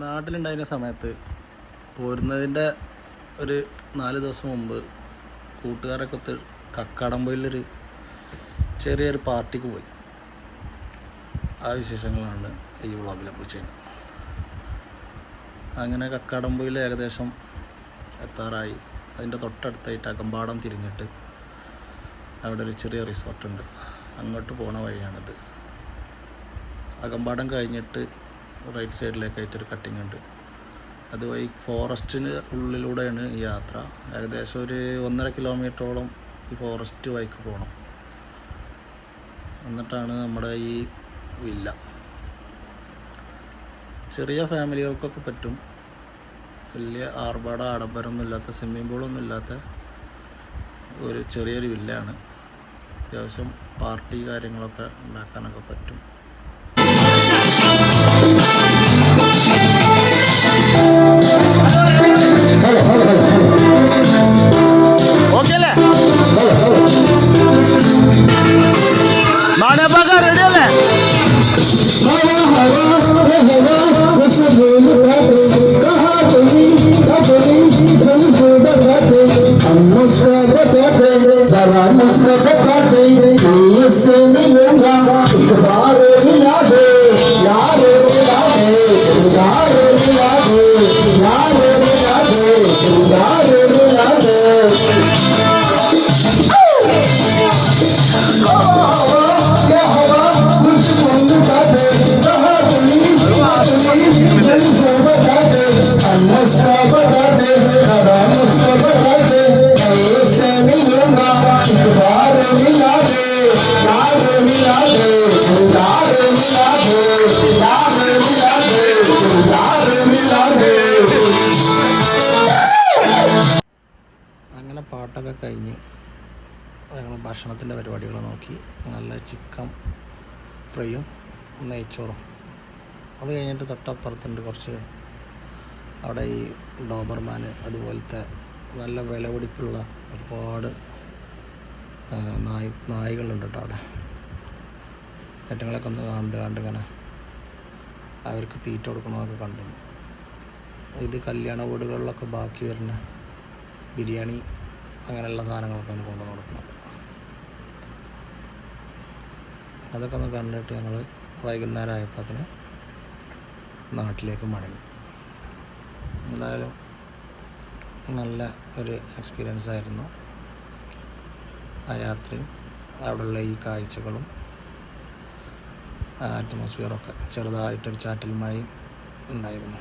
നാട്ടിലുണ്ടായിരുന്ന സമയത്ത് പോരുന്നതിൻ്റെ ഒരു 4 ദിവസം മുമ്പ് കൂട്ടുകാരൊക്കെ ഒത്ത് കക്കാടംപൊയിലൊരു ചെറിയൊരു പാർട്ടിക്ക് പോയി. ആ വിശേഷങ്ങളാണ് ഈ വ്ളോഗിൽ അപ്ലോഡ് ചെയ്യുന്നത്. അങ്ങനെ കക്കാടംപൊയിൽ ഏകദേശം എത്താറായി. അതിൻ്റെ തൊട്ടടുത്തായിട്ട് അകമ്പാടം തിരിഞ്ഞിട്ട് അവിടെ ഒരു ചെറിയ റിസോർട്ടുണ്ട്. അങ്ങോട്ട് പോണ വഴിയാണിത്. അകമ്പാടം കഴിഞ്ഞിട്ട് റൈറ്റ് സൈഡിലേക്കായിട്ടൊരു കട്ടിങ് ഉണ്ട്. അതുവഴി ഫോറസ്റ്റിന് ഉള്ളിലൂടെയാണ് ഈ യാത്ര. ഏകദേശം ഒരു 1.5 കിലോമീറ്ററോളം ഈ ഫോറസ്റ്റ് വഴിക്ക് പോകണം. എന്നിട്ടാണ് നമ്മുടെ ഈ വില്ല. ചെറിയ ഫാമിലികൾക്കൊക്കെ പറ്റും. വലിയ ആഡംബരമൊന്നും ഇല്ലാത്ത, സ്വിമ്മിംഗ് പൂളൊന്നും ഇല്ലാത്ത ഒരു ചെറിയൊരു വില്ലയാണ്. അത്യാവശ്യം പാർട്ടി കാര്യങ്ങളൊക്കെ ഉണ്ടാക്കാനൊക്കെ പറ്റും. അങ്ങനെ പാട്ടൊക്കെ കഴിഞ്ഞ് ഞങ്ങൾ ഭക്ഷണത്തിൻ്റെ പരിപാടികൾ നോക്കി. നല്ല ചിക്കൻ ഫ്രൈയും നെയ്ച്ചോറും. അത് കഴിഞ്ഞിട്ട് തൊട്ടപ്പുറത്തുണ്ട് കുറച്ച് അവിടെ ഈ ഡോബർമാൻ അതുപോലത്തെ നല്ല വിലപിടിപ്പുള്ള ഒരുപാട് നായ്കളുണ്ട് കേട്ടോ അവിടെ. ഏറ്റങ്ങളൊക്കെ ഒന്ന് കണ്ട് ഇങ്ങനെ അവർക്ക് തീറ്റ കൊടുക്കണമെന്നൊക്കെ കണ്ടിരുന്നു. ഇത് കല്യാണ വീടുകളിലൊക്കെ ബാക്കി വരുന്ന ബിരിയാണി അങ്ങനെയുള്ള സാധനങ്ങളൊക്കെയാണ് കൊണ്ടുവന്ന് കൊടുക്കുന്നത്. അതൊക്കെ ഒന്ന് കണ്ടിട്ട് ഞങ്ങൾ വൈകുന്നേരം ആയപ്പോൾ അതിന് നാട്ടിലേക്ക് മടങ്ങി. എന്തായാലും നല്ല ഒരു എക്സ്പീരിയൻസ് ആയിരുന്നു ആ യാത്രയും അവിടെയുള്ള ഈ കാഴ്ചകളും അറ്റ്മോസ്ഫിയറൊക്കെ. ചെറുതായിട്ടൊരു ചാറ്റൽ മഴയും ഉണ്ടായിരുന്നു.